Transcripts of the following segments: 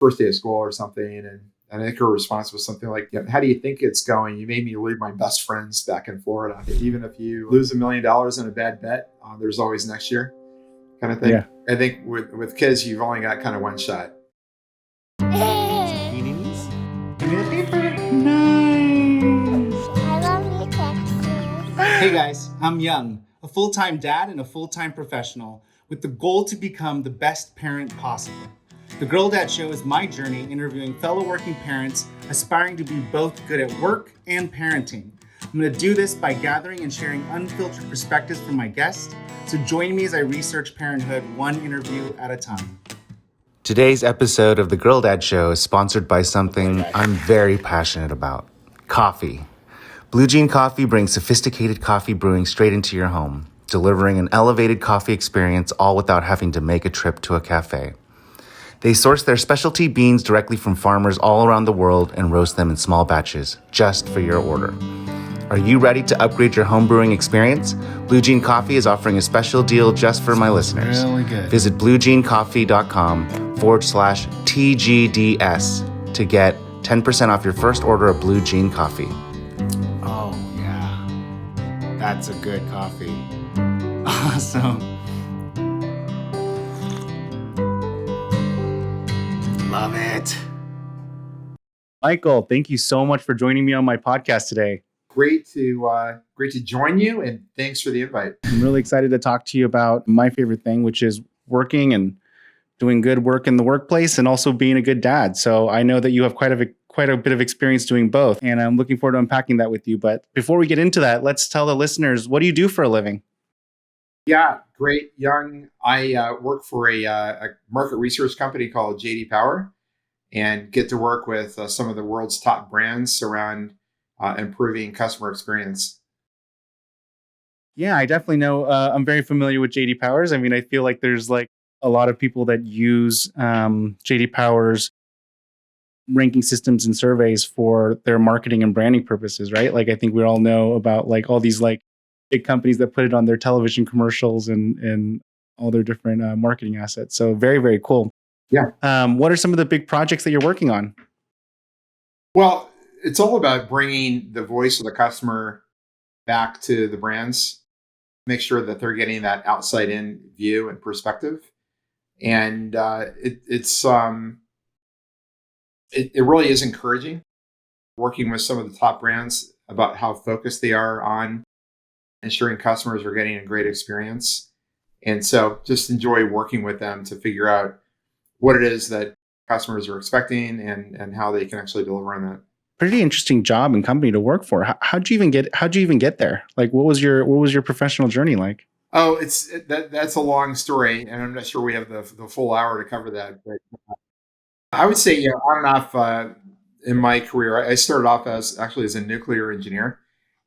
first day of school or something. And I think her response was something like, "Yeah, how do you think it's going? You made me leave my best friends back in Florida. Even if you lose $1 million in a bad bet, there's always next year," kind of thing. Yeah. I think with kids, you've only got kind of one shot. Nice. I love you, Texas. Hey guys, I'm Young, a full-time dad and a full-time professional with the goal to become the best parent possible. The Girl Dad Show is my journey interviewing fellow working parents aspiring to be both good at work and parenting. I'm going to do this by gathering and sharing unfiltered perspectives from my guests, so join me as I research parenthood one interview at a time. Today's episode of The Girl Dad Show is sponsored by something I'm very passionate about: coffee. Blue Jean Coffee brings sophisticated coffee brewing straight into your home, delivering an elevated coffee experience all without having to make a trip to a cafe. They source their specialty beans directly from farmers all around the world and roast them in small batches, just for your order. Are you ready to upgrade your home brewing experience? Blue Jean Coffee is offering a special deal just for my listeners. Really good. Visit bluejeancoffee.com/TGDS to get 10% off your first order of Blue Jean Coffee. Oh yeah, that's a good coffee. Awesome. Love it. Michael, thank you so much for joining me on my podcast today. Great to join you, and thanks for the invite. I'm really excited to talk to you about my favorite thing, which is working and doing good work in the workplace and also being a good dad. So I know that you have quite a bit of experience doing both, and I'm looking forward to unpacking that with you. But before we get into that, let's tell the listeners, what do you do for a living? Yeah, great. Young. I work for a market research company called JD Power, and get to work with some of the world's top brands around improving customer experience. Yeah, I definitely know. I'm very familiar with JD Powers. I mean, I feel like there's like a lot of people that use JD Powers ranking systems and surveys for their marketing and branding purposes, right? Like, I think we all know about like all these like big companies that put it on their television commercials and all their different marketing assets. So very, very cool. Yeah. What are some of the big projects that you're working on? Well, it's all about bringing the voice of the customer back to the brands, make sure that they're getting that outside in view and perspective. And it really is encouraging working with some of the top brands about how focused they are on ensuring customers are getting a great experience. And so just enjoy working with them to figure out what it is that customers are expecting and how they can actually deliver on that. Pretty interesting job and company to work for. How'd you even get there? Like, what was your professional journey like? Oh, that's a long story, and I'm not sure we have the full hour to cover that. But I would say, on and off in my career, I started off as a nuclear engineer,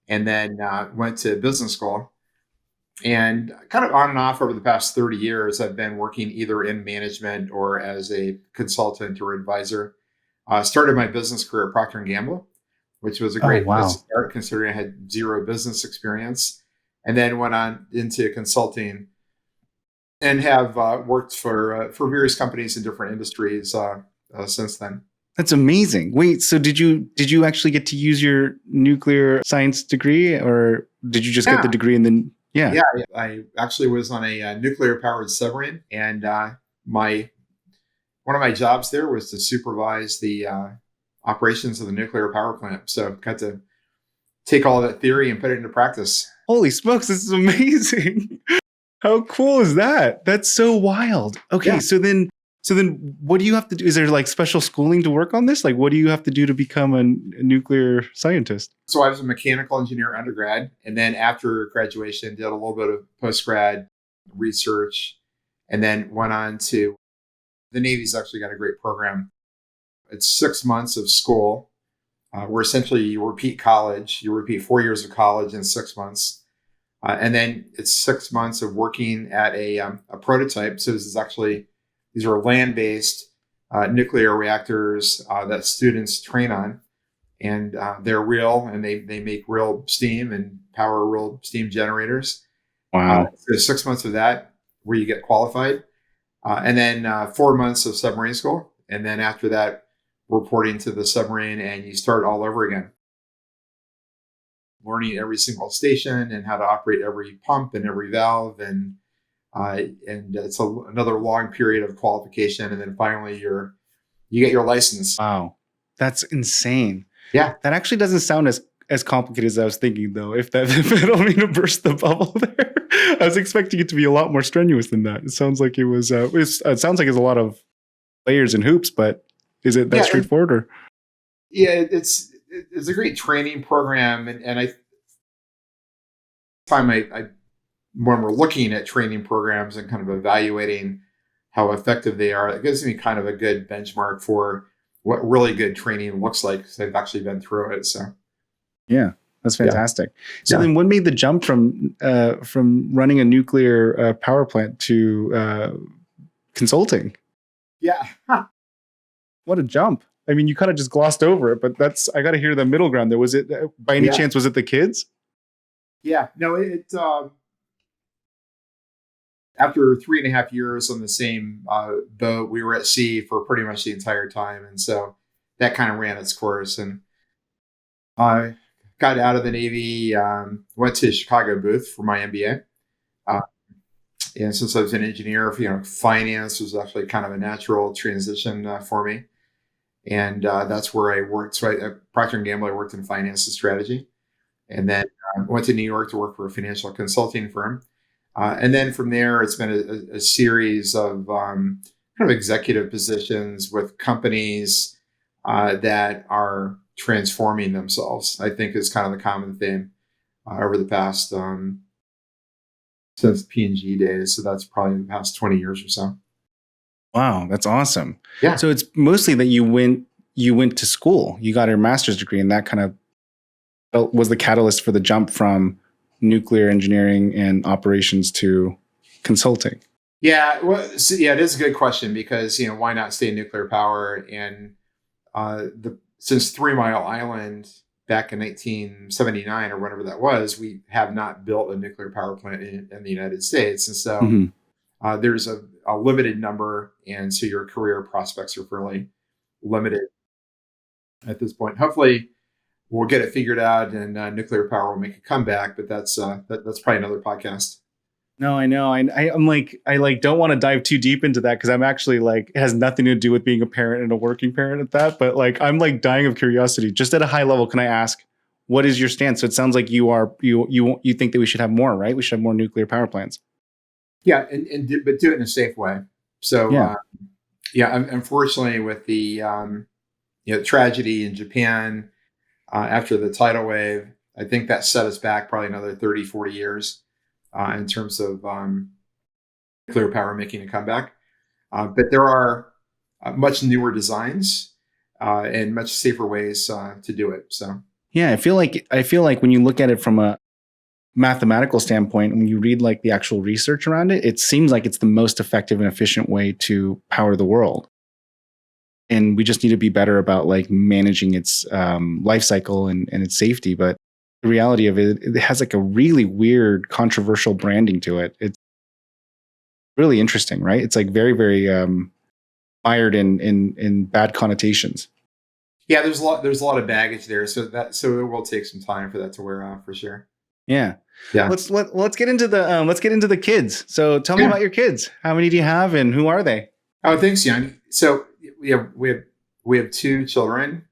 and then went to business school. And kind of on and off over the past 30 years, I've been working either in management or as a consultant or advisor. Started my business career at Procter & Gamble, which was a great place to start considering I had zero business experience. And then went on into consulting and have worked for various companies in different industries since then. That's amazing. Wait, so did you actually get to use your nuclear science degree, or did you just get the degree and then? Yeah, I actually was on a nuclear powered submarine, and one of my jobs there was to supervise the operations of the nuclear power plant. So got to take all that theory and put it into practice. Holy smokes, this is amazing. How cool is that? That's so wild. Okay, yeah. So then what do you have to do? Is there like special schooling to work on this? Like, what do you have to do to become a nuclear scientist? So I was a mechanical engineer undergrad, and then after graduation, did a little bit of post-grad research, and then went on to the Navy's actually got a great program. It's 6 months of school, where essentially you repeat college. You repeat 4 years of college in 6 months. And then it's 6 months of working at a prototype. So these are land-based nuclear reactors that students train on. And they're real, and they make real steam and power real steam generators. Wow. So 6 months of that where you get qualified. And then 4 months of submarine school. And then after that, reporting to the submarine, and you start all over again. Learning every single station and how to operate every pump and every valve. And it's another long period of qualification. And then finally you get your license. Wow. That's insane. Yeah. That actually doesn't sound as complicated as I was thinking, though. If I don't mean to burst the bubble there, I was expecting it to be a lot more strenuous than that. It sounds like it was. It sounds like it's a lot of layers and hoops, but is it that straightforward? Or? Yeah, it's a great training program, and when we're looking at training programs and kind of evaluating how effective they are, it gives me kind of a good benchmark for what really good training looks like, because I've actually been through it. So, yeah, that's fantastic. So then, what made the jump from running a nuclear power plant to consulting? Yeah, what a jump! I mean, you kind of just glossed over it, but I got to hear the middle ground there. Was it by any chance? Was it the kids? Yeah, no. After 3.5 years on the same boat, we were at sea for pretty much the entire time, and so that kind of ran its course. And I got out of the Navy, went to Chicago Booth for my MBA, and since I was an engineer, finance was actually kind of a natural transition for me, and that's where I worked. So at Procter & Gamble, I worked in finance and strategy, and then went to New York to work for a financial consulting firm. And then from there, it's been a series of kind of executive positions with companies that are transforming themselves, I think is kind of the common theme over the past, since Penji days. So that's probably the past 20 years or so. Wow, that's awesome. Yeah. So it's mostly that you went to school, you got your master's degree, and that kind of was the catalyst for the jump from nuclear engineering and operations to consulting. Yeah, well, it is a good question, because why not stay in nuclear power? And since 3 Mile Island back in 1979 or whatever that was, we have not built a nuclear power plant in the United States, and so there's a limited number, and so your career prospects are fairly limited at this point. Hopefully, we'll get it figured out, and nuclear power will make a comeback. But that's probably another podcast. No, I know. I'm like, I don't want to dive too deep into that, because I'm actually it has nothing to do with being a parent and a working parent at that. But I'm dying of curiosity. Just at a high level, can I ask, what is your stance? So it sounds like you think that we should have more, right? We should have more nuclear power plants. Yeah, but do it in a safe way. So unfortunately, with the tragedy in Japan after the tidal wave, I think that set us back probably another 30, 40 years in terms of nuclear power making a comeback. But there are much newer designs and much safer ways to do it. So yeah, I feel like when you look at it from a mathematical standpoint, when you read the actual research around it, it seems like it's the most effective and efficient way to power the world. And we just need to be better about managing its life cycle and its safety. But the reality of it has a really weird, controversial branding to it. It's really interesting, right? It's very, very mired in bad connotations. Yeah, there's a lot of baggage there. So it will take some time for that to wear off, for sure. Yeah. Yeah. Let's get into the kids. So tell me about your kids. How many do you have, and who are they? Oh, thanks, Jan. So we have 2 children.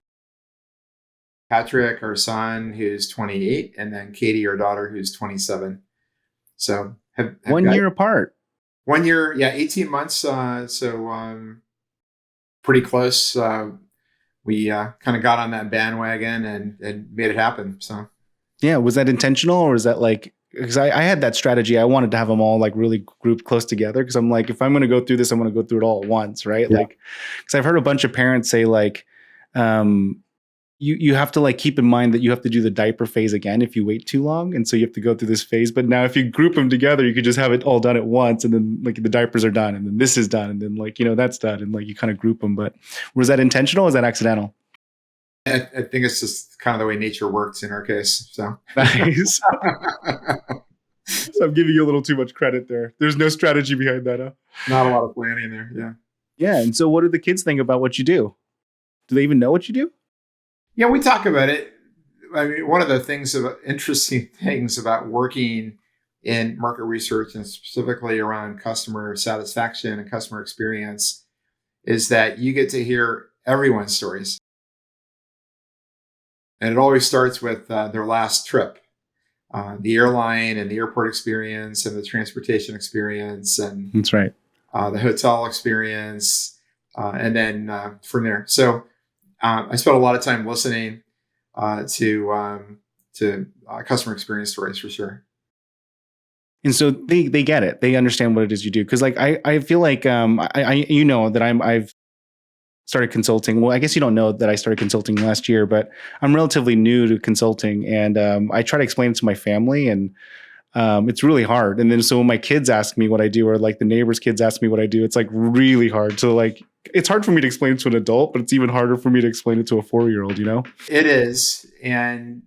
Patrick, our son, who's 28, and then Katie, our daughter, who's 27. So have 1 year apart. 1 year, 18 months. So pretty close. We kind of got on that bandwagon and made it happen. So yeah, was that intentional, or is that because I had that strategy. I wanted to have them all really grouped close together, because I'm if I'm going to go through this, I'm going to go through it all at once, right? Yeah. Because I've heard a bunch of parents say you have to keep in mind that you have to do the diaper phase again if you wait too long, and so you have to go through this phase. But now if you group them together, you could just have it all done at once, and then the diapers are done, and then this is done, and then that's done, and you kind of group them. But was that intentional, or was that accidental? I think it's just kind of the way nature works in our case. So nice. So I'm giving you a little too much credit there. There's no strategy behind that, huh? Not a lot of planning there. Yeah. Yeah. And so what do the kids think about what you do? Do they even know what you do? Yeah, we talk about it. I mean, one of the interesting things about working in market research and specifically around customer satisfaction and customer experience is that you get to hear everyone's stories. And it always starts with their last trip, the airline and the airport experience and the transportation experience and That's right. the hotel experience, and then from there. So I spent a lot of time listening to customer experience stories for sure. And so they get it. They understand what it is you do. Cause like, I feel like, you know, that I've started consulting. Well, I guess you don't know that I started consulting last year, but I'm relatively new to consulting, and I try to explain it to my family, and it's really hard. And then so when my kids ask me what I do, or like the neighbors' kids ask me what I do, it's like really hard to like. It's hard for me to explain it to an adult, but it's even harder for me to explain it to a 4-year-old. You know, It is, and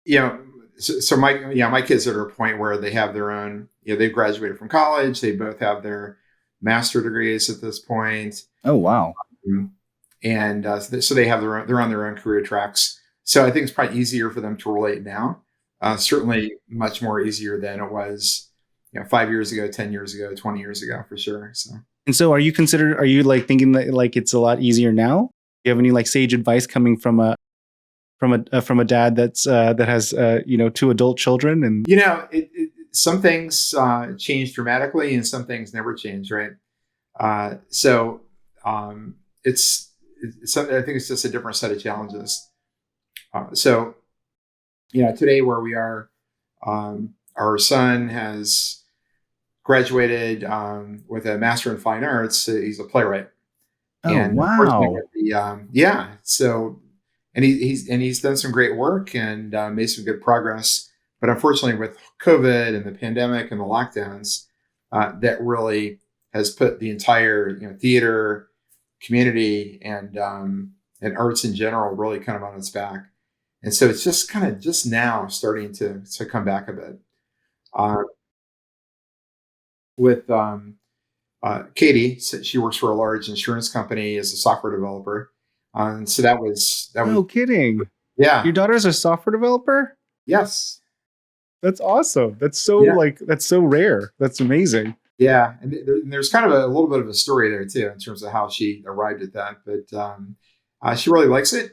you know, so my kids are at a point where they have their own. You know, they've graduated from college. They both have their master degrees at this point. oh wow, And so they have they're on their own career tracks. So I think it's probably easier for them to relate now. Certainly much more easier than it was, 5 years ago, 10 years ago, 20 years ago, for sure. So. And so are you like thinking that like it's a lot easier now? Do you have any like sage advice coming from a dad that has 2 adult children? And Some things change dramatically and some things never change, right? So I think it's just a different set of challenges. So today where we are, our son has graduated with a master in fine arts. He's a playwright. Oh, And wow. So, and he's done some great work and made some good progress. But unfortunately, with COVID and the pandemic and the lockdowns, that really has put the entire theater community and arts in general really kind of on its back. And so it's just kind of just now starting to come back a bit. With Katie, so she works for a large insurance company as a software developer. And so that was No kidding. yeah. Your daughter's a software developer? Yes. That's awesome. That's so that's so rare. That's amazing. Yeah. And there's kind of a little bit of a story there too, in terms of how she arrived at that. But she really likes it.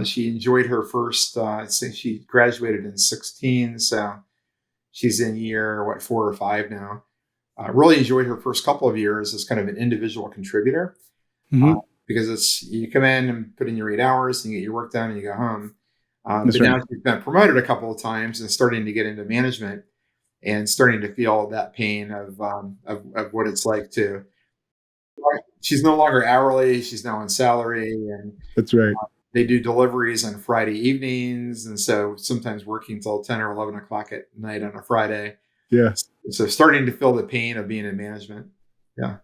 She enjoyed her first, I think she graduated in 2016. So she's in year, 4 or 5 now. Really enjoyed her first couple of years as kind of an individual contributor. Mhm. Because you come in and put in your 8 hours and you get your work done and you go home. But right. now she's been promoted a couple of times and starting to get into management and starting to feel that pain of what it's like to. She's no longer hourly; she's now on salary, and That's right. they do deliveries on Friday evenings, and so sometimes working till 10 or 11 o'clock at night on a Friday. Yeah. So starting to feel the pain of being in management. Yeah.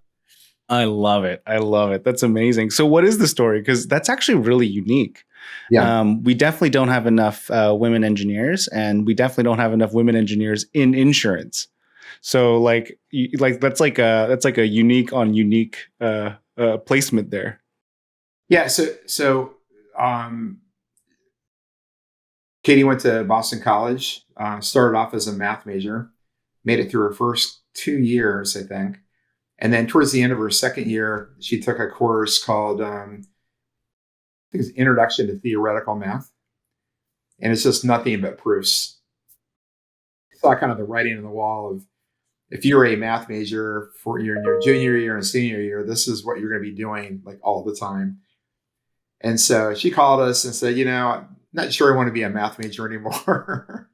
I love it. I love it. That's amazing. So what is the story? Because that's actually really unique. Yeah. We definitely don't have enough women engineers, and we definitely don't have enough women engineers in insurance. So that's like a unique on unique placement there. Yeah. So Katie went to Boston College, started off as a math major, made it through her first 2 years, I think. And then towards the end of her second year, she took a course called, I think it's Introduction to Theoretical Math. And it's just nothing but proofs. I saw kind of the writing on the wall of, if you're a math major for in your junior year and senior year, this is what you're going to be doing like all the time. And so she called us and said, I'm not sure I want to be a math major anymore.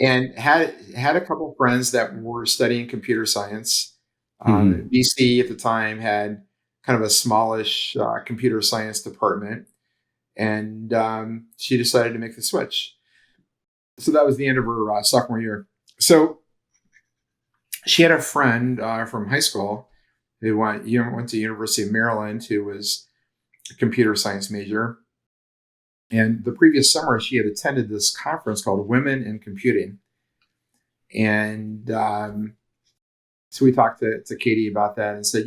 And had a couple of friends that were studying computer science. BC at the time had kind of a smallish computer science department, and she decided to make the switch. So that was the end of her sophomore year. So she had a friend from high school who went to University of Maryland, who was a computer science major. And the previous summer, she had attended this conference called Women in Computing. And so we talked to Katie about that and said,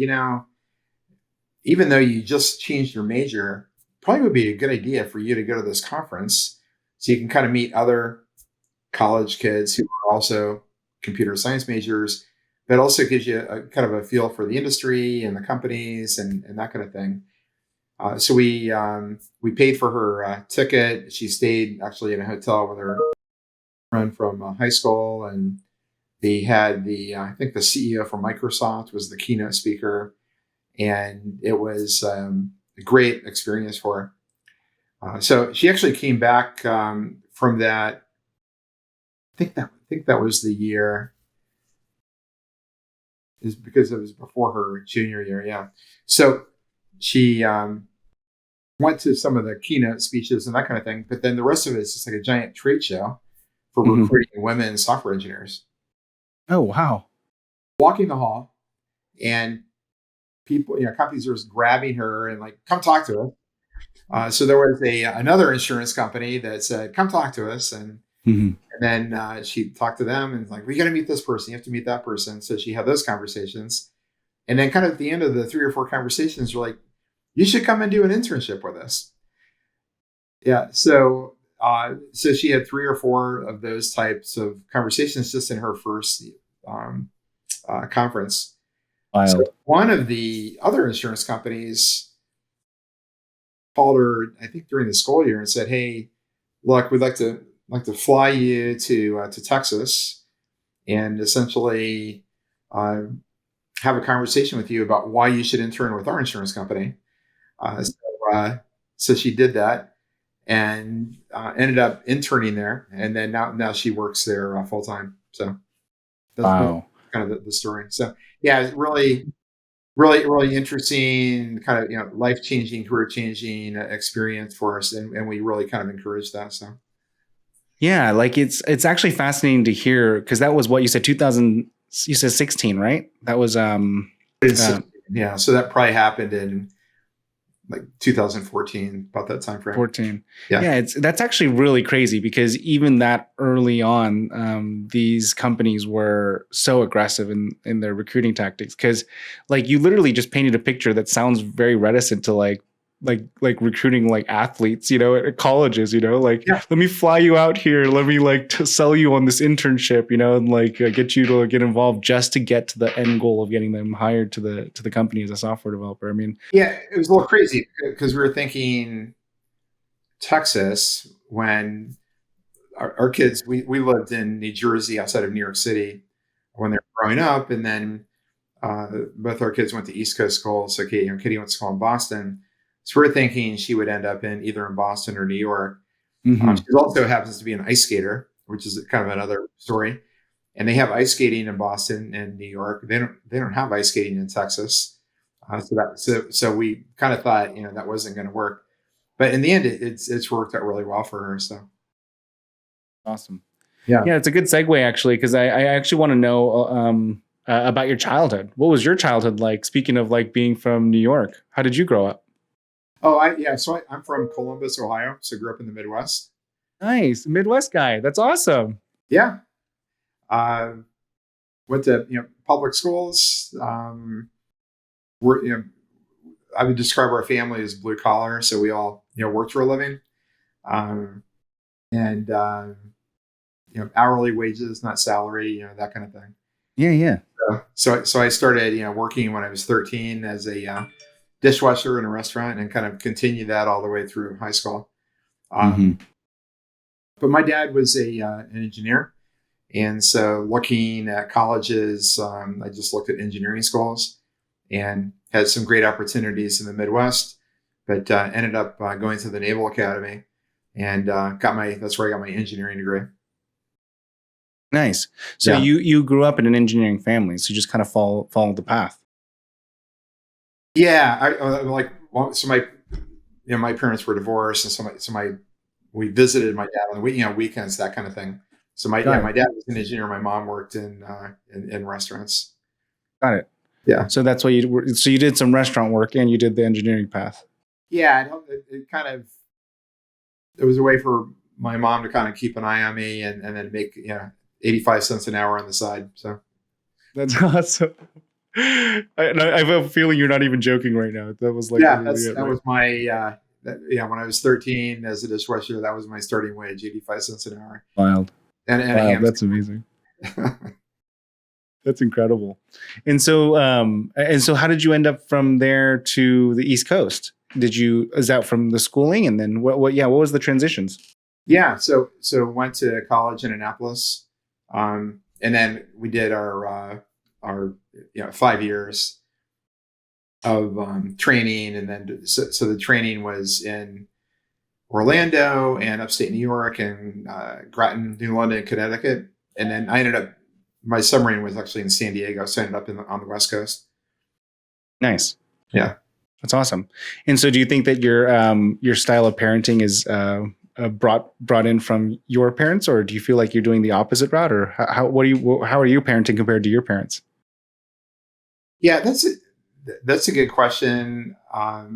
even though you just changed your major, probably would be a good idea for you to go to this conference so you can kind of meet other college kids who are also computer science majors, but also gives you a kind of a feel for the industry and the companies and that kind of thing. So we paid for her ticket. She stayed actually in a hotel with her friend from high school, and they had I think the CEO from Microsoft was the keynote speaker, and it was a great experience for her. So she actually came back from that. I think that was the year, is because it was before her junior year. Yeah. So she went to some of the keynote speeches and that kind of thing, but then the rest of it is just like a giant trade show for Mhm. recruiting women software engineers. Oh, wow. Walking the hall, and people, companies are just grabbing her and like, come talk to us. So there was another insurance company that said, come talk to us. Mhm. And then she talked to them and like, we got to meet this person. You have to meet that person. So she had those conversations. And then kind of at the end of the 3 or 4 conversations, we're like, you should come and do an internship with us. Yeah. So she had 3 or 4 of those types of conversations just in her first um, conference. So Wild. one of the other insurance companies called her, I think during the school year, and said, "Hey, look, we'd like to fly you to Texas and essentially uh, have a conversation with you about why you should intern with our insurance company." Uh, so, uh, so she did that and ended up interning there, and then now she works there full time. So that's Wow. kind of the story. So yeah, it's really, really, really interesting, kind of life changing, career changing experience for us, and we really kind of encourage that. So Yeah, like it's actually fascinating to hear because that was what you said 2000, you said 16, right? That was yeah, so that probably happened in like 2014, about that time frame. 14. Yeah. Yeah, that's actually really crazy because even that early on, these companies were so aggressive in their recruiting tactics because like you literally just painted a picture that sounds very reticent to like recruiting like athletes, at colleges, like Yeah. let me fly you out here, let me like to sell you on this internship, and like get you to get involved just to get to the end goal of getting them hired to the company as a software developer. I mean, Yeah, it was a little crazy because we were thinking Texas when our kids, we lived in New Jersey outside of New York City when they were growing up, and then both our kids went to East Coast schools. So Katie went to school in Boston. So we're thinking she would end up in either in Boston or New York. She also happens to be an ice skater, which is kind of another story. And they have ice skating in Boston and New York. They don't have ice skating in Texas. So we kind of thought that wasn't going to work, but in the end, it's worked out really well for her. So awesome. yeah. Yeah, it's a good segue actually, because I actually want to know about your childhood. What was your childhood like? Speaking of like being from New York, how did you grow up? So I'm from Columbus, Ohio. So grew up in the Midwest. Nice, Midwest guy. That's awesome. Yeah. Went to public schools. We're I would describe our family as blue collar, so we all worked for a living, and hourly wages, not salary, that kind of thing. Yeah. So I started working when I was 13 as a dishwasher in a restaurant, and kind of continued that all the way through high school. But my dad was an engineer, and so looking at colleges, I just looked at engineering schools and had some great opportunities in the Midwest, but ended up going to the Naval Academy and that's where I got my engineering degree. Nice. So Yeah. you grew up in an engineering family, so you just kind of followed the path. Yeah, so my parents were divorced, and we visited my dad on the weekends, that kind of thing. So my dad was an engineer. My mom worked in restaurants. Got it. Yeah. So that's why so you did some restaurant work and you did the engineering path. Yeah, it was a way for my mom to kind of keep an eye on me and then make 85 cents an hour on the side. So That's awesome. I have a feeling you're not even joking right now. That was like Yeah, literally it, that right? was my when I was 13 as a dishwasher, that was my starting wage, 85 cents an hour, Wild. and a Wow, ham that's amazing. sandwich. That's incredible. And so how did you end up from there to the East Coast? Is that from the schooling, and then what was the transitions? Yeah, so went to college in Annapolis, and then we did our 5 years of training, and then so the training was in Orlando and upstate New York and Groton, New London, Connecticut, and then I ended up my submarine was actually in San Diego, so I ended up on the West Coast. Nice. Yeah. That's awesome. And so do you think that your style of parenting is brought in from your parents, or do you feel like you're doing the opposite route, or how are you parenting compared to your parents? Yeah, that's a good question. I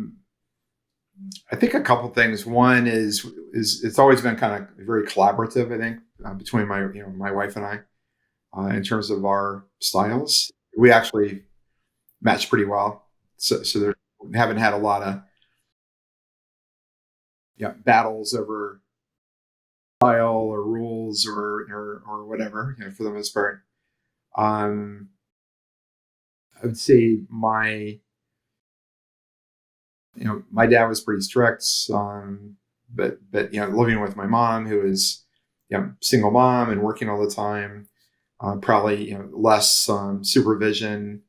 think a couple things. One is it's always been kind of very collaborative. I think between my wife and I in terms of our styles, we actually match pretty well. So there we haven't had a lot of battles over style or rules or whatever. For the most part, um, I would say my dad was pretty strict, but living with my mom, who is single mom and working all the time, probably less supervision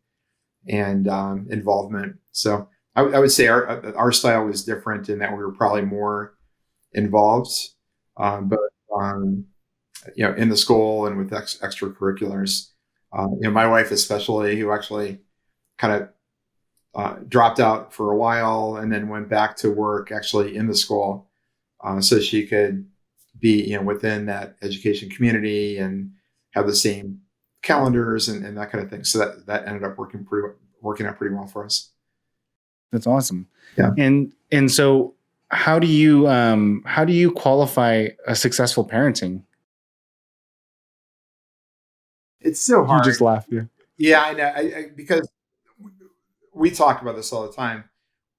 and involvement. So I would say our style was different in that we were probably more involved, but in the school and with extracurriculars. My wife especially, who actually kind of dropped out for a while and then went back to work actually in the school, so she could be within that education community and have the same calendars and that kind of thing. So that ended up working out pretty well for us. That's awesome. Yeah. And so how do you qualify a successful parenting? It's so You hard. just laugh. Yeah. Yeah, I know. Because we talk about this all the time.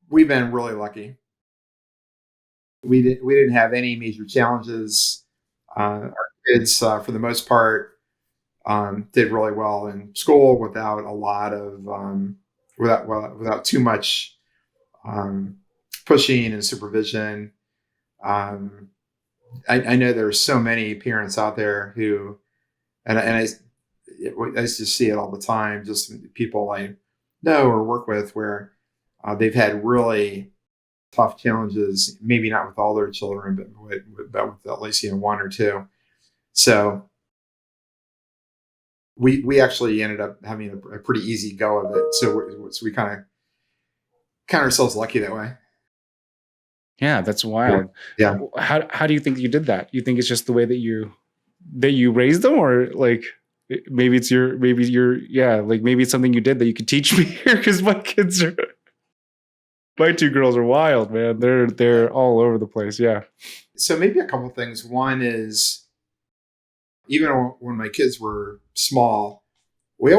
We've been really lucky. We didn't have any major challenges. Our kids, for the most part, did really well in school without a lot of without too much pushing and supervision. I know there's so many parents out there who, and I just see it all the time. Just people I know or work with where they've had really tough challenges. Maybe not with all their children, but with at least one or two. So we actually ended up having a pretty easy go of it. So we kind of count ourselves lucky that way. Yeah, that's wild. Yeah. How do you think you did that? You think it's just the way that you raised them, or like maybe it's maybe it's something you did that you could teach me here, because my two girls are wild, man. They're all over the place. Yeah. So maybe a couple of things. One is even when my kids were small, we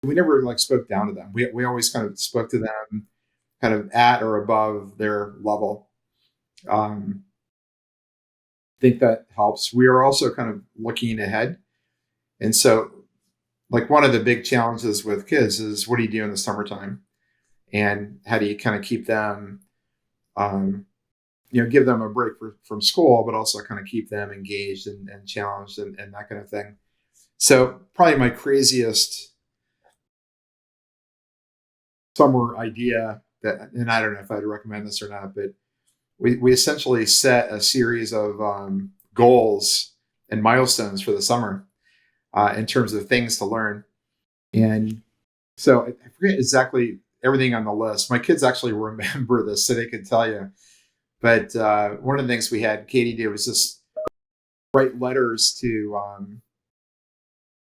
never like spoke down to them. We always kind of spoke to them kind of at or above their level. I think that helps. We are also kind of looking ahead. And so like one of the big challenges with kids is what do you do in the summertime? And how do you kind of keep them, give them a break from school, but also kind of keep them engaged and challenged and that kind of thing. So probably my craziest summer idea and I don't know if I'd recommend this or not, but we essentially set a series of goals and milestones for the summer in terms of things to learn. And so I forget exactly everything on the list. My kids actually remember this, so they could tell you. But one of the things we had Katie do was just write letters to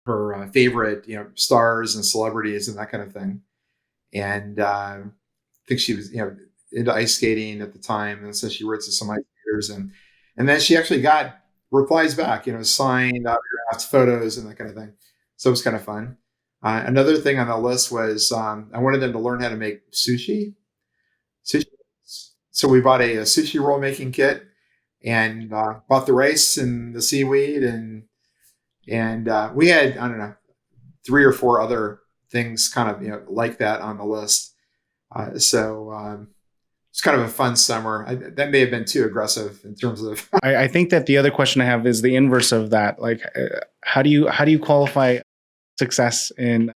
her favorite, stars and celebrities and that kind of thing. And I think she was, into ice skating at the time, and so she wrote to some ice skaters, and then she actually got replies back, signed autographed photos and that kind of thing. So it was kind of fun. Another thing on the list was I wanted them to learn how to make sushi. Sushi. So we bought a sushi roll making kit and bought the rice and the seaweed and we had, I don't know, 3 or 4 other things kind of like that on the list. So it's kind of a fun summer. That may have been too aggressive in terms of. I think that the other question I have is the inverse of that. Like, how do you qualify success in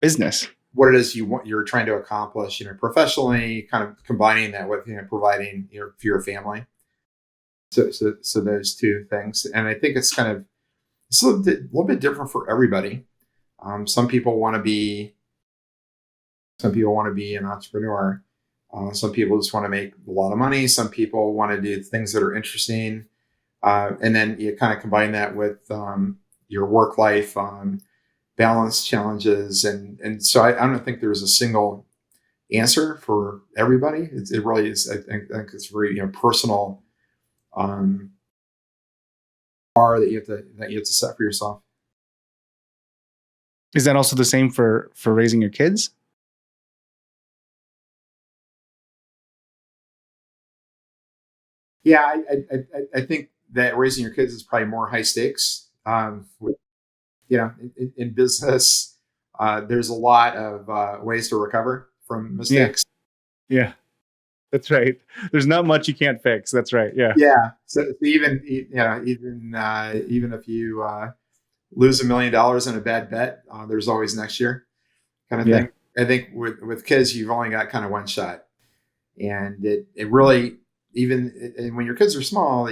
business? What it is you're trying to accomplish, professionally, kind of combining that with providing for your family. So those two things, and I think it's a little bit different for everybody. Some people want to be an entrepreneur. Some people just want to make a lot of money. Some people want to do things that are interesting, and then you kind of combine that with your work life balance challenges, and so I don't think there's a single answer for everybody. It really is. I think it's very personal bar that you have to set for yourself. Is that also the same for raising your kids? Yeah, I think that raising your kids is probably more high stakes. In business, there's a lot of ways to recover from mistakes. Yeah, that's right. There's not much you can't fix. That's right. Yeah. Yeah. So even even if you lose $1 million in a bad bet, there's always next year, kind of thing. I think with kids, you've only got kind of one shot, and it really and when your kids are small,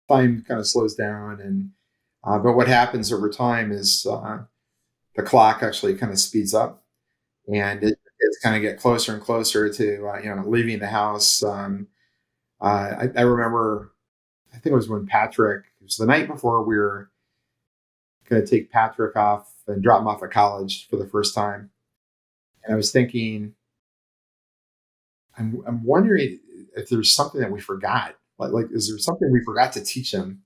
time kind of slows down, and but what happens over time is the clock actually kind of speeds up, and it's kind of get closer and closer to leaving the house. I remember, I think it was when Patrick. It was the night before we were going to take Patrick off and drop him off at college for the first time, and I was thinking, I'm wondering if there's something that we forgot. Like, is there something we forgot to teach him?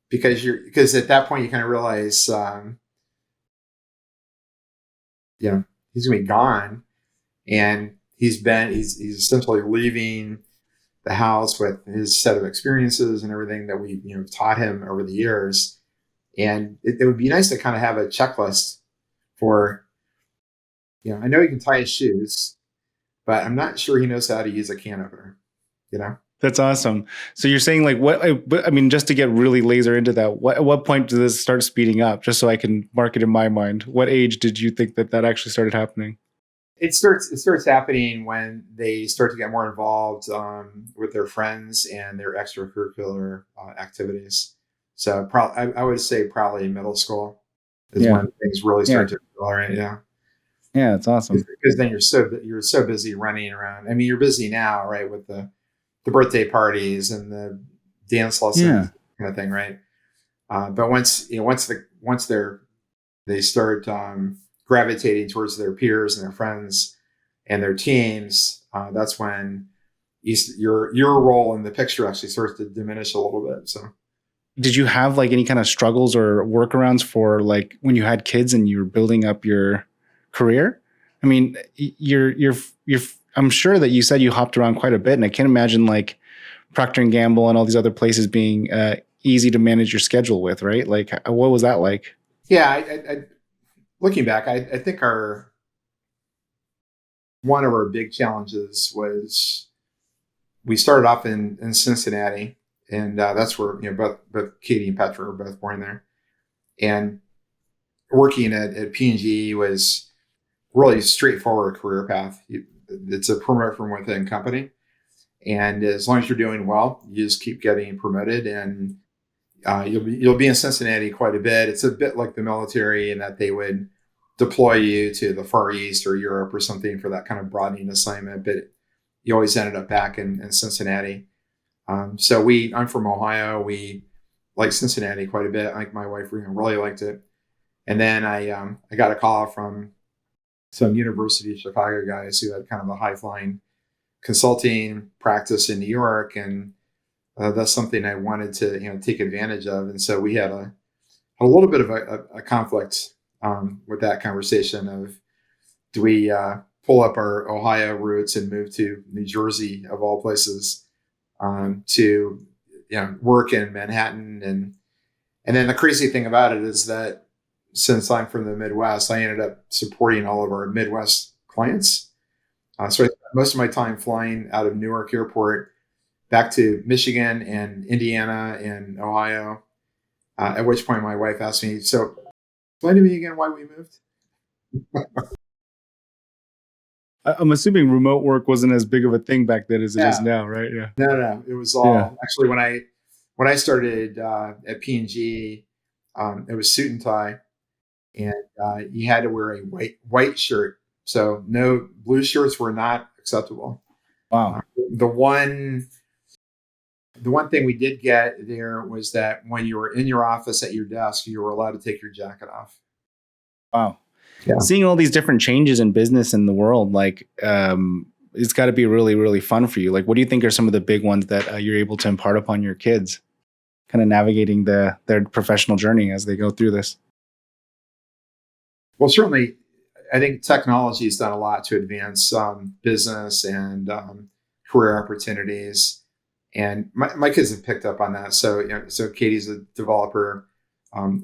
Because at that point you kind of realize, he's going to be gone, and he's essentially leaving the house with his set of experiences and everything that we taught him over the years. And it would be nice to kind of have a checklist for, I know he can tie his shoes, but I'm not sure he knows how to use a can opener. That's awesome. So you're saying, like, just to get really laser into that, at what point does this start speeding up? Just so I can mark it in my mind. What age did you think that actually started happening? It starts happening when they start to get more involved with their friends and their extracurricular activities. So I would say probably middle school is when things really start to accelerate. Yeah. Yeah, that's awesome. Because then you're so busy running around. I mean, you're busy now, right, with the birthday parties and the dance lessons kind of thing, right? But once they start gravitating towards their peers and their friends and their teams, that's when your role in the picture actually starts to diminish a little bit. So, did you have like any kind of struggles or workarounds for like when you had kids and you were building up your career? I mean, I'm sure that you said you hopped around quite a bit, and I can't imagine like Procter & Gamble and all these other places being easy to manage your schedule with, right? Like, what was that like? Yeah, I looking back, I think one of our big challenges was we started off in Cincinnati, and that's where both Katie and Petra were both born there, and working at P&G was really straightforward career path. It's a promote from within company, and as long as you're doing well, you just keep getting promoted, and you'll be in Cincinnati quite a bit. It's a bit like the military in that they would deploy you to the Far East or Europe or something for that kind of broadening assignment, but you always ended up back in Cincinnati. So I'm from Ohio. We like Cincinnati quite a bit. Like my wife really liked it, and then I got a call from some University of Chicago guys who had kind of a high flying consulting practice in New York, and that's something I wanted to take advantage of. And so we had had a little bit of a conflict with that conversation of, do we pull up our Ohio roots and move to New Jersey of all places, to work in Manhattan, and then the crazy thing about it is that since I'm from the Midwest, I ended up supporting all of our Midwest clients. So I spent most of my time flying out of Newark Airport back to Michigan and Indiana and Ohio. At which point my wife asked me, "So, explain to me again why we moved." I'm assuming remote work wasn't as big of a thing back then as it is now, right? Yeah. No. It was all actually when I started at P&G, it was suit and tie, and you had to wear a white shirt. So no, blue shirts were not acceptable. Wow. The one thing we did get there was that when you were in your office at your desk, you were allowed to take your jacket off. Wow. Yeah. Seeing all these different changes in business in the world, like, it's got to be really, really fun for you. Like, what do you think are some of the big ones that you're able to impart upon your kids, kind of navigating their professional journey as they go through this? Well, certainly, I think technology has done a lot to advance business and career opportunities. And my kids have picked up on that. So Katie's a developer.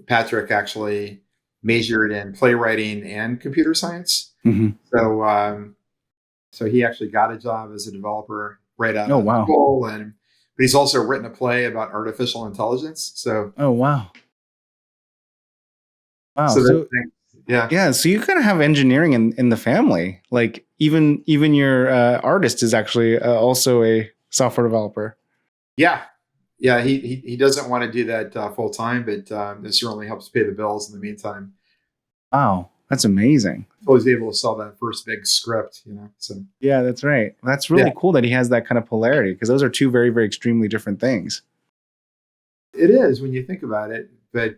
Patrick actually majored in playwriting and computer science. Mm-hmm. So he actually got a job as a developer right out Oh, of wow. school, but he's also written a play about artificial intelligence. So Oh, wow. Wow. so yeah. Yeah. So you kind of have engineering in the family. Like even your artist is actually also a software developer. Yeah. He doesn't want to do that full time, but it certainly helps pay the bills in the meantime. Wow. That's amazing. I was able to sell that first big script, So Yeah, that's right. That's really cool that he has that kind of polarity, because those are two very, very extremely different things. It is when you think about it, but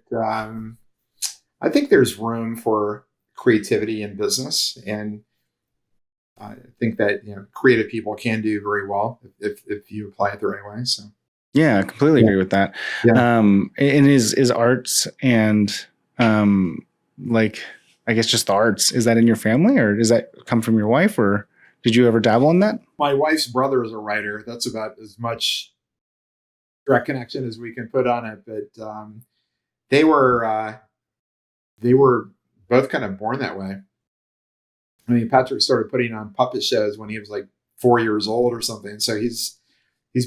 I think there's room for creativity in business, and I think that creative people can do very well if you apply it the right way. So yeah, I completely agree with that. Yeah. And is arts and like, I guess just the arts, is that in your family, or does that come from your wife, or did you ever dabble in that? My wife's brother is a writer. That's about as much direct connection as we can put on it. But they were both kind of born that way. I mean, Patrick started putting on puppet shows when he was like 4 years old or something. So he's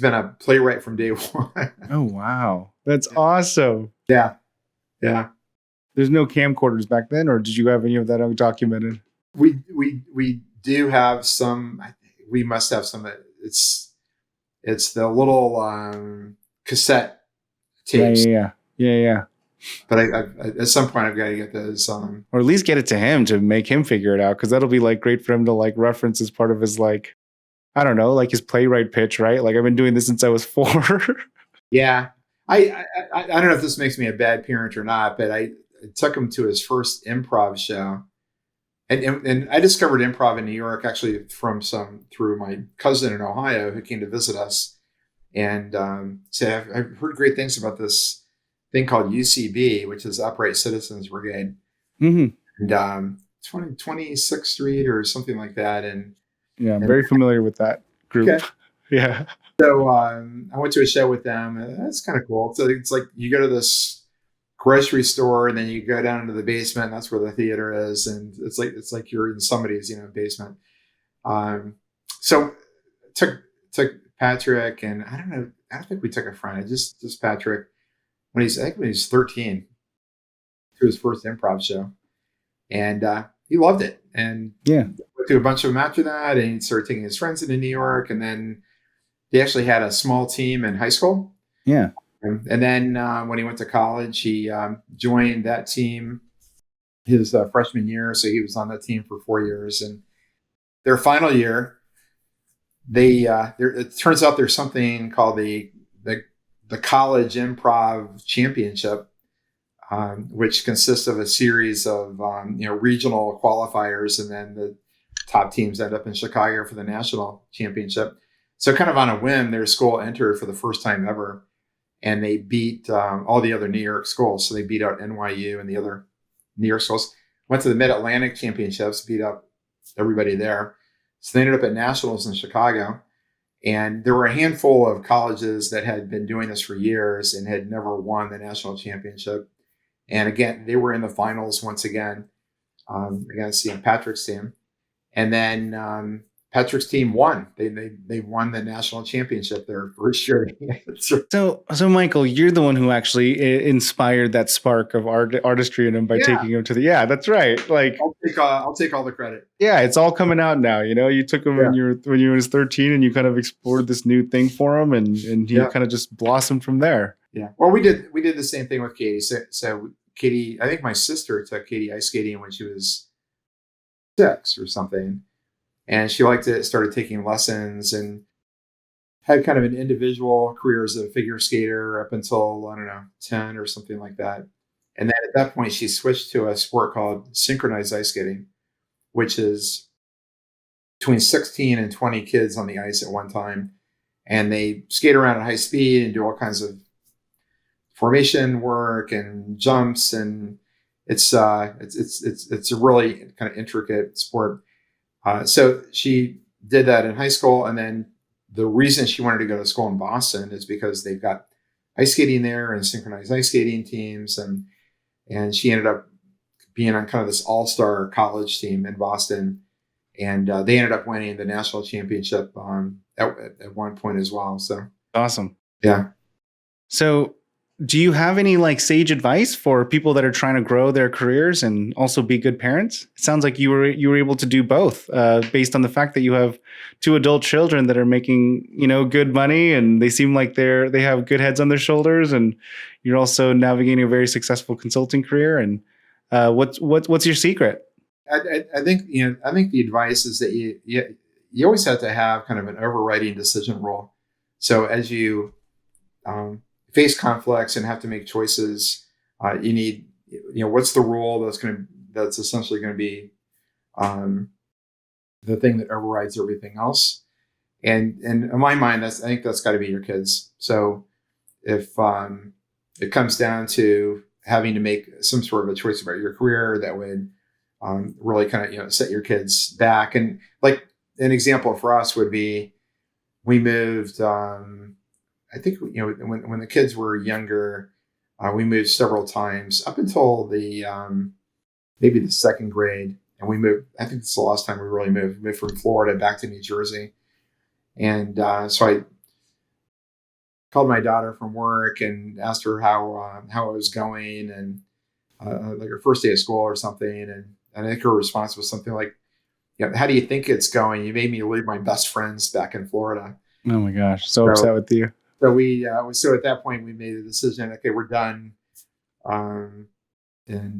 been a playwright from day one. Oh, wow. That's awesome. Yeah. There's no camcorders back then, or did you have any of that documented? We do have some. We must have some. It's the little cassette tapes. Yeah. But I at some point I've got to get those. Or at least get it to him to make him figure it out, because that'll be like great for him to like reference as part of his, like, I don't know, like his playwright pitch, right? Like, I've been doing this since I was 4. Yeah, I don't know if this makes me a bad parent or not, but I took him to his first improv show, and I discovered improv in New York actually through my cousin in Ohio who came to visit us, and said, I've heard great things about this thing called UCB, which is Upright Citizens Brigade, and 26th Street or something like that, and yeah, I'm very familiar with that group. Okay. Yeah. So I went to a show with them. And that's kind of cool. So it's like you go to this grocery store, and then you go down into the basement. And that's where the theater is, and it's like you're in somebody's basement. So took Patrick, and I don't know. I don't think we took a friend. Just Patrick when he's 13 to his first improv show, and he loved it. And went to a bunch of them after that, and he started taking his friends into New York, and then they actually had a small team in high school. Yeah. And then when he went to college, he joined that team his freshman year. So he was on that team for 4 years. And their final year, it turns out there's something called the College Improv Championship, which consists of a series of regional qualifiers, and then the top teams end up in Chicago for the national championship. So kind of on a whim, their school entered for the first time ever. and they beat all the other New York schools. So they beat out NYU and the other New York schools. Went to the Mid Atlantic Championships, beat up everybody there. So they ended up at nationals in Chicago. And there were a handful of colleges that had been doing this for years and had never won the national championship. And again, they were in the finals once again against Patrick's team. And then Patrick's team won. They won the national championship their first year. So Michael, you're the one who actually inspired that spark of artistry in him by taking him to the. Yeah, that's right. Like I'll take all the credit. Yeah, it's all coming out now. You took him when you was 13, and you kind of explored this new thing for him, and he kind of just blossomed from there. Yeah. Well, we did the same thing with Katie. So Katie, I think my sister took Katie ice skating when she was 6 or something. And she started taking lessons and had kind of an individual career as a figure skater up until, I don't know, 10 or something like that. And then at that point, she switched to a sport called synchronized ice skating, which is between 16 and 20 kids on the ice at one time. And they skate around at high speed and do all kinds of formation work and jumps. And it's a really kind of intricate sport. So she did that in high school. And then the reason she wanted to go to school in Boston is because they've got ice skating there and synchronized ice skating teams. And she ended up being on kind of this all-star college team in Boston. And they ended up winning the national championship at one point as well. So awesome. Yeah. So do you have any sage advice for people that are trying to grow their careers and also be good parents? It sounds like you were able to do both based on the fact that you have 2 adult children that are making, good money, and they seem like they have good heads on their shoulders, and you're also navigating a very successful consulting career. And what's your secret? I think the advice is that you always have to have kind of an overriding decision rule. So as you face conflicts and have to make choices, you need, what's the rule that's essentially going to be the thing that overrides everything else. And in my mind, I think that's got to be your kids. So if it comes down to having to make some sort of a choice about your career that would really kind of set your kids back, and like an example for us would be we moved. I think when the kids were younger, we moved several times up until the maybe the second grade, and we moved. I think it's the last time we really moved. We moved from Florida back to New Jersey, and so I called my daughter from work and asked her how it was going, and like her first day of school or something, and I think her response was something like, "How do you think it's going? You made me leave my best friends back in Florida." Oh my gosh, so upset with you. So at that point we made the decision. Okay, we're done. And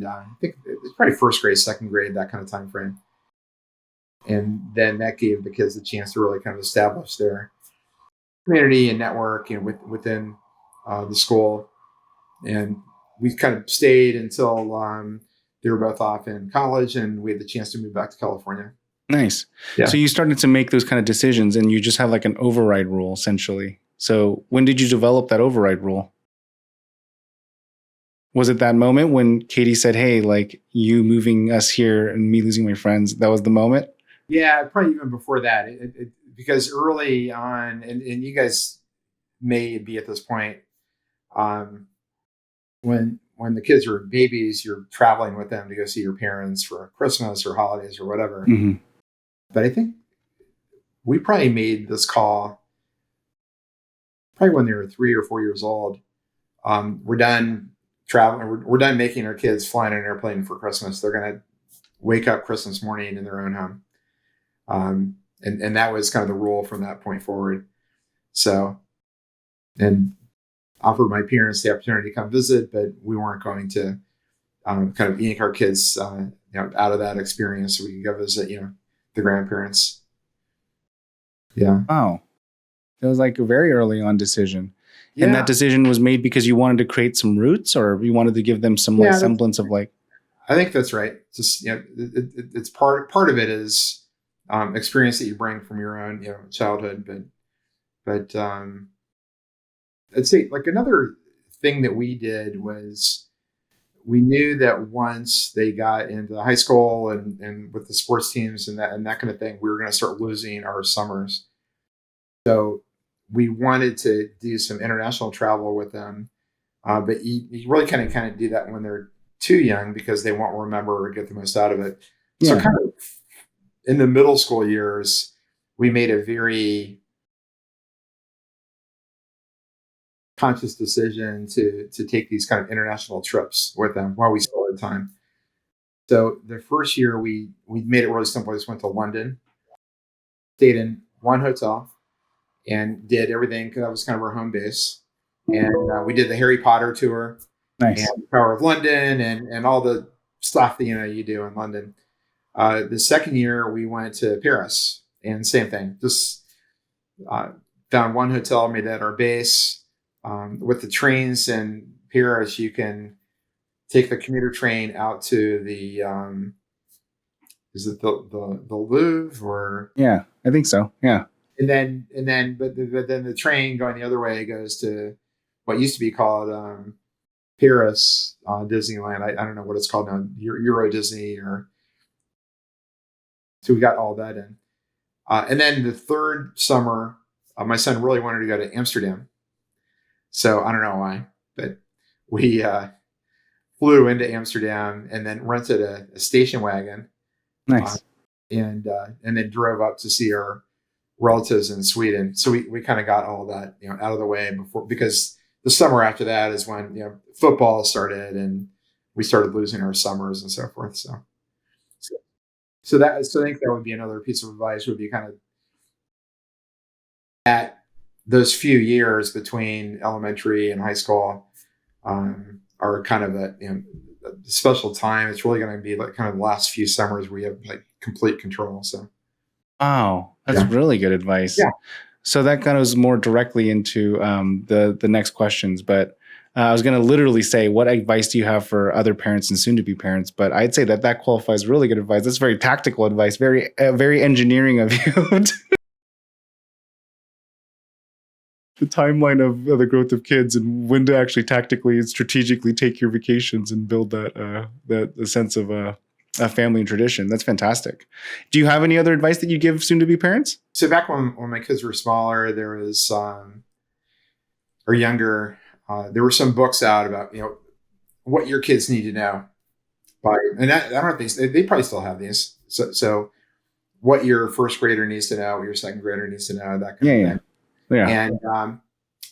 I think it's probably first grade, second grade, that kind of time frame. And then that gave the kids a chance to really kind of establish their community and network, within the school. And we kind of stayed until they were both off in college, and we had the chance to move back to California. Nice. Yeah. So you started to make those kind of decisions, and you just have an override rule, essentially. So when did you develop that override rule? Was it that moment when Katie said, "Hey, you moving us here and me losing my friends"? That was the moment? Yeah, probably even before that. Because early on, and you guys may be at this point, when the kids were babies, you're traveling with them to go see your parents for Christmas or holidays or whatever. Mm-hmm. But I think we probably made this call probably when they were 3 or 4 years old. We're done traveling. We're done making our kids fly in an airplane for Christmas. They're going to wake up Christmas morning in their own home. And that was kind of the rule from that point forward. So, and offered my parents the opportunity to come visit, but we weren't going to kind of yank our kids out of that experience so we could go visit the grandparents. Yeah. Wow. It was a very early on decision. Yeah. And that decision was made because you wanted to create some roots, or you wanted to give them some semblance of I think that's right. Just it's part of it is experience that you bring from your own childhood, but I'd say like another thing that we did was we knew that once they got into high school and with the sports teams and that kind of thing, we were going to start losing our summers. So we wanted to do some international travel with them, but you really kind of do that when they're too young because they won't remember or get the most out of it. So Yeah. kind of in the middle school years, we made a very conscious decision to take these kind of international trips with them while we still had time. So the first year we made it really simple. We just went to London, stayed in one hotel, and did everything because that was kind of our home base. And we did the Harry Potter tour Nice. and Power of London and all the stuff that you do in London. The second year we went to Paris and same thing. Just found one hotel, made that our base. With the trains in Paris, you can take the commuter train out to the is it the Louvre or Yeah, I think so. Yeah. and then but then the train going the other way goes to what used to be called Paris Disneyland. I don't know what it's called now, Euro Disney or so we got all that in. And then the third summer, my son really wanted to go to Amsterdam. So I don't know why, but we flew into Amsterdam and then rented a station wagon. Nice. And then drove up to see our relatives in Sweden. So we kind of got all that out of the way before because the summer after that is when football started and we started losing our summers and so forth. So I think that would be another piece of advice would be kind of at those few years between elementary and high school are kind of a special time. It's really going to be like kind of the last few summers where you have like complete control. So, wow, that's really good advice. Yeah. So that kind of goes more directly into the next questions, but I was going to literally say, what advice do you have for other parents and soon-to-be parents? But I'd say that qualifies really good advice. That's very tactical advice, very engineering of you. The timeline of the growth of kids and when to actually tactically and strategically take your vacations and build that sense of a family and tradition. That's fantastic. Do you have any other advice that you give soon-to-be parents? So back when my kids were smaller, there was or younger, there were some books out about what your kids need to know. And I don't know if they probably still have these. So what your first grader needs to know, what your second grader needs to know, that kind of thing. Yeah. And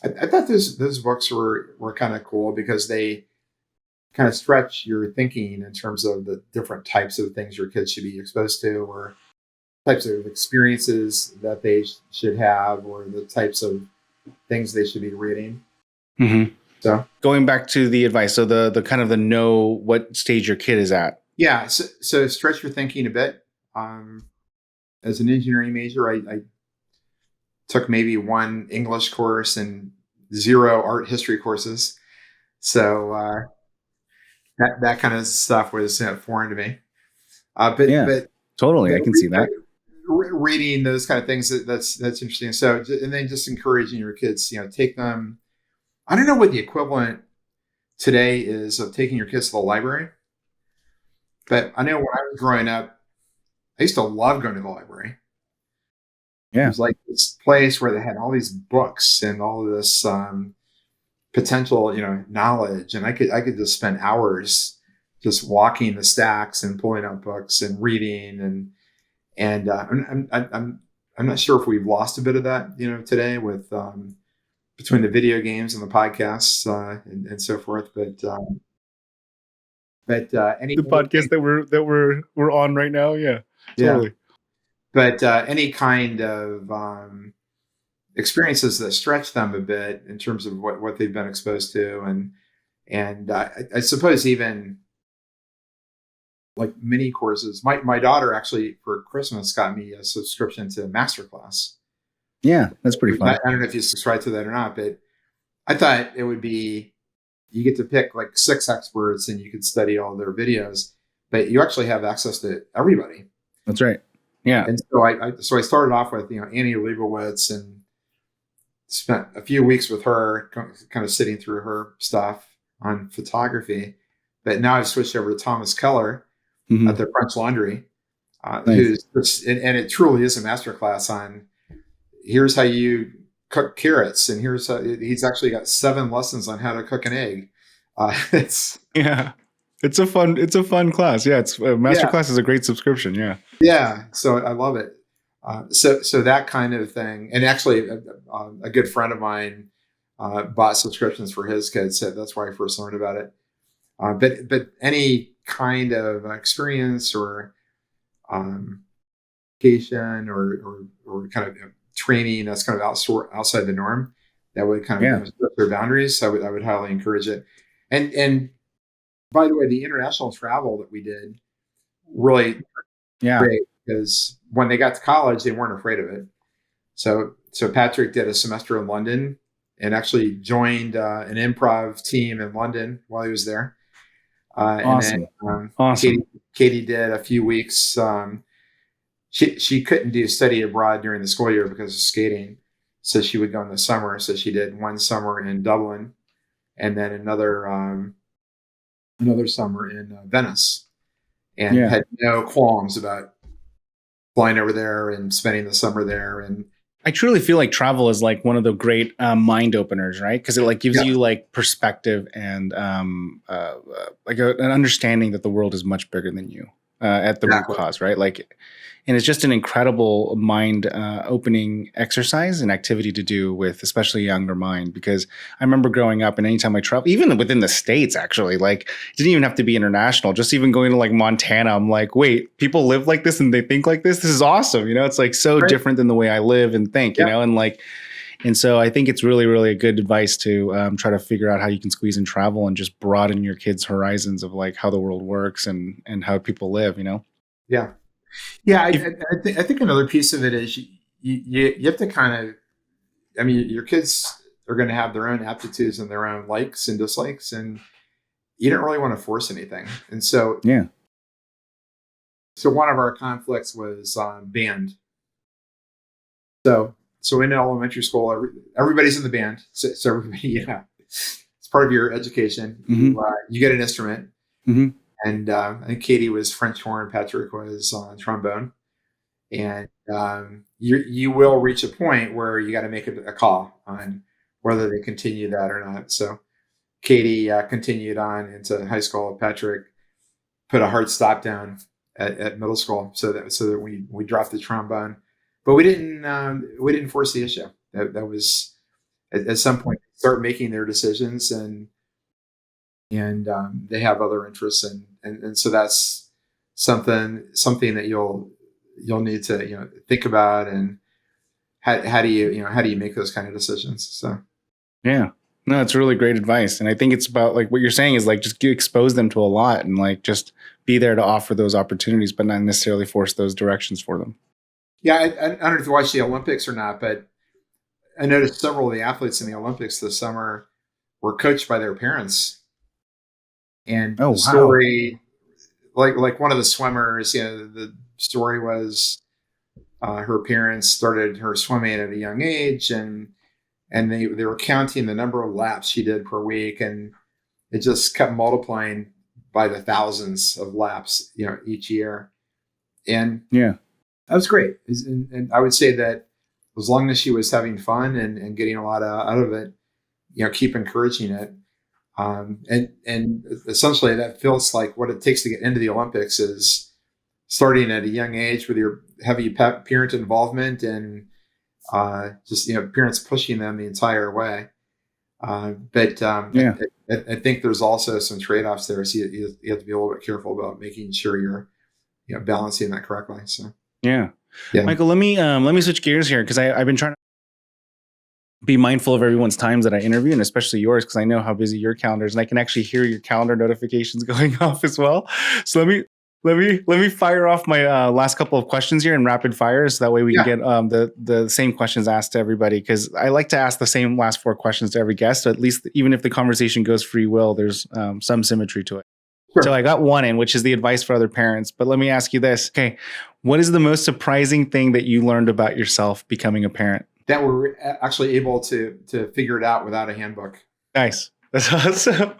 I thought those books were kind of cool because they kind of stretch your thinking in terms of the different types of things your kids should be exposed to or types of experiences that they should have or the types of things they should be reading. Mm-hmm. So going back to the advice, so the kind of the know what stage your kid is at. Yeah. So stretch your thinking a bit. As an engineering major, I took maybe one English course and 0 art history courses. So that kind of stuff was foreign to me. But totally, I can see that. Reading those kind of things, that's interesting. So, and then just encouraging your kids, take them. I don't know what the equivalent today is of taking your kids to the library, but I know when I was growing up, I used to love going to the library. Yeah. It was like this place where they had all these books and all of this potential, knowledge. And I could just spend hours just walking the stacks and pulling out books and reading. And I'm not sure if we've lost a bit of that, today with between the video games and the podcasts and so forth. But any the podcast that we're on right now, yeah, totally. Yeah. But any kind of experiences that stretch them a bit in terms of what they've been exposed to, and I suppose even like mini courses. My daughter actually for Christmas got me a subscription to Masterclass. Yeah, that's pretty fun. I don't know if you subscribe to that or not, but I thought it would be you get to pick like 6 experts and you could study all their videos, but you actually have access to everybody. That's right. Yeah. And so I started off with, Annie Leibovitz and spent a few weeks with her, kind of sitting through her stuff on photography. But now I've switched over to Thomas Keller at the French Laundry, Nice. and it truly is a masterclass on here's how you cook carrots, and he's actually got 7 lessons on how to cook an egg. It's Yeah. It's a fun class. Yeah. It's Masterclass is a great subscription. Yeah. yeah, so I love it. So that kind of thing, and actually, a good friend of mine bought subscriptions for his kids, so that's why I first learned about it. But any kind of experience or education or kind of training that's kind of outside the norm that would kind of push their boundaries, I would highly encourage it. And by the way, the international travel that we did really great, because when they got to college, they weren't afraid of it. So Patrick did a semester in London and actually joined an improv team in London while he was there. Awesome. And then Katie did a few weeks. She couldn't do study abroad during the school year because of skating, so she would go in the summer. So she did one summer in Dublin, and then another summer in Venice, and had no qualms about flying over there and spending the summer there. And I truly feel like travel is like one of the great mind openers, right? Because it like gives you like perspective and like an understanding that the world is much bigger than you at the root cause, right? Like, and it's just an incredible mind opening exercise and activity to do with especially a younger mind. Because I remember growing up and anytime I travel, even within the States, actually, like it didn't even have to be international, just even going to like Montana, I'm like, wait, people live like this and they think like this. This is awesome. You know, it's like so different than the way I live and think, you know, and so I think it's really, really a good advice to try to figure out how you can squeeze in travel and just broaden your kids' horizons of like how the world works and how people live, you know? Yeah. Yeah. I think another piece of it is you have to kind of, I mean, your kids are going to have their own aptitudes and their own likes and dislikes, and you don't really want to force anything. And so, so one of our conflicts was band. So in elementary school, everybody's in the band. So everybody, it's part of your education. You get an instrument. And I think Katie was French horn, Patrick was trombone. And you will reach a point where you got to make a call on whether they continue that or not. So Katie continued on into high school. Patrick put a hard stop down at middle school, so that we dropped the trombone. But we didn't force the issue. That was at some point start making their decisions, and they have other interests, and so that's something that you'll need to think about, and how do you make those kind of decisions. So no, it's really great advice, and I think it's about like what you're saying is like just expose them to a lot and like just be there to offer those opportunities, but not necessarily force those directions for them. Yeah, I don't know if you watched the Olympics or not, but I noticed several of the athletes in the Olympics this summer were coached by their parents. And the story, like one of the swimmers, the story was her parents started her swimming at a young age, and they were counting the number of laps she did per week, and it just kept multiplying by the thousands of laps, each year. And that was great. And I would say that as long as she was having fun and getting a lot out of it, keep encouraging it. And essentially that feels like what it takes to get into the Olympics is starting at a young age with your heavy parent involvement and just parents pushing them the entire way. I think there's also some trade-offs there. So you have to be a little bit careful about making sure you're balancing that correctly. So Michael, let me switch gears here, because I've been trying to be mindful of everyone's times that I interview, and especially yours, because I know how busy your calendar is, and I can actually hear your calendar notifications going off as well. So let me fire off my last couple of questions here in rapid fire, so that way we can get the same questions asked to everybody, because I like to ask the same last 4 questions to every guest. So at least even if the conversation goes free will, there's some symmetry to it. Sure. So I got one in, which is the advice for other parents. But let me ask you this. Okay. What is the most surprising thing that you learned about yourself becoming a parent? that were actually able to figure it out without a handbook. Nice. That's awesome.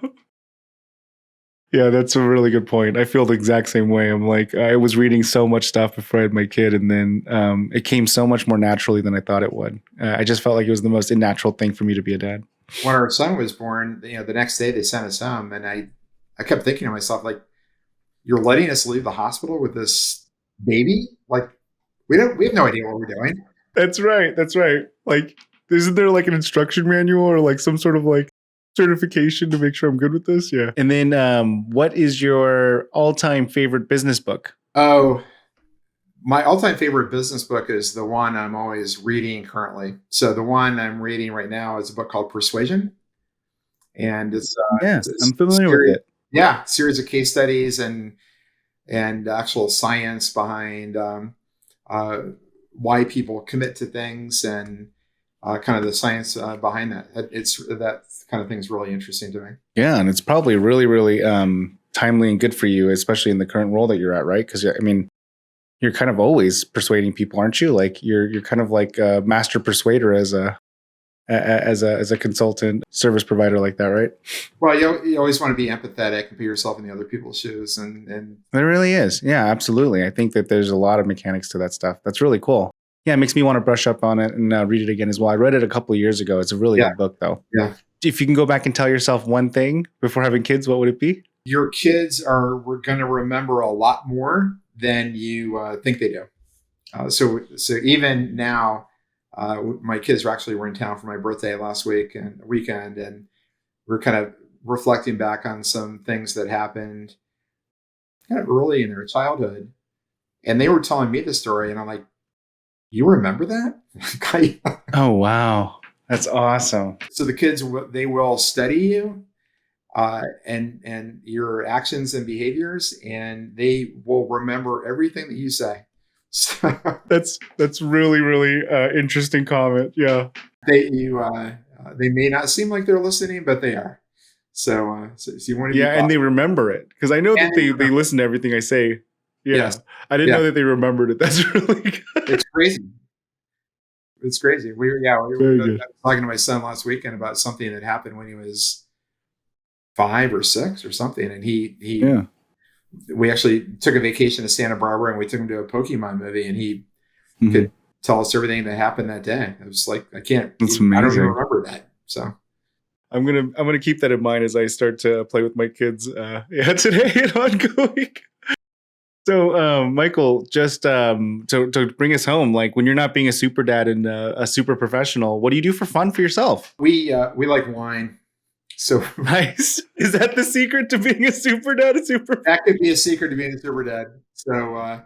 Yeah, that's a really good point. I feel the exact same way. I'm like, I was reading so much stuff before I had my kid, and then it came so much more naturally than I thought it would. I just felt like it was the most unnatural thing for me to be a dad. When our son was born, the next day they sent us home, and I kept thinking to myself, like, you're letting us leave the hospital with this baby? Like, we have no idea what we're doing. That's right. That's right. Like, isn't there like an instruction manual or like some sort of like certification to make sure I'm good with this? Yeah. And then what is your all-time favorite business book? Oh, my all-time favorite business book is the one I'm always reading currently. So the one I'm reading right now is a book called Persuasion. And it's I'm familiar with it. Yeah, series of case studies and actual science behind why people commit to things and kind of the science behind that. That kind of thing is really interesting to me. Yeah, and it's probably really, really timely and good for you, especially in the current role that you're at, right? Because I mean, you're kind of always persuading people, aren't you? Like you're kind of like a master persuader as a consultant service provider like that, right? Well, you always want to be empathetic and put yourself in the other people's shoes, and it really is. Yeah, absolutely. I think that there's a lot of mechanics to that stuff. That's really cool. Yeah, it makes me want to brush up on it and read it again as well. I read it a couple of years ago. It's a really good book, though. Yeah. If you can go back and tell yourself one thing before having kids, what would it be? Your kids we're going to remember a lot more than you think they do. So even now, my kids were in town for my birthday last weekend, and we're kind of reflecting back on some things that happened kind of early in their childhood. And they were telling me the story, and I'm like, you remember that? Oh, wow. That's awesome. So the kids, they will study you and your actions and behaviors, and they will remember everything that you say. That's really, really interesting comment. Yeah. They may not seem like they're listening, but they are. So you want to and they remember it, because I know that they listen to everything I say. Yeah. Yes. I didn't know that they remembered it. That's really good. It's crazy. It's crazy. We were talking to my son last weekend about something that happened when he was 5 or 6 or something, and we actually took a vacation to Santa Barbara, and we took him to a Pokemon movie, and he could tell us everything that happened that day. I was like, I don't even remember that. So I'm gonna keep that in mind as I start to play with my kids today and ongoing. So, Michael, just to bring us home, like when you're not being a super dad and a super professional, what do you do for fun for yourself? We like wine. So nice. Is that the secret to being a super dad? That could be a secret to being a super dad. So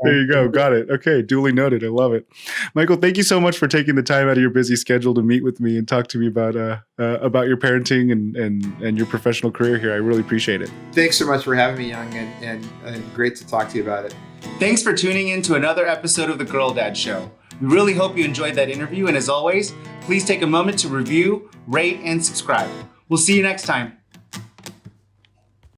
there you go. Got it. Okay. Duly noted. I love it. Michael, thank you so much for taking the time out of your busy schedule to meet with me and talk to me about your parenting and your professional career here. I really appreciate it. Thanks so much for having me, Young, and great to talk to you about it. Thanks for tuning in to another episode of The Girl Dad Show. We really hope you enjoyed that interview. And as always, please take a moment to review, rate, and subscribe. We'll see you next time.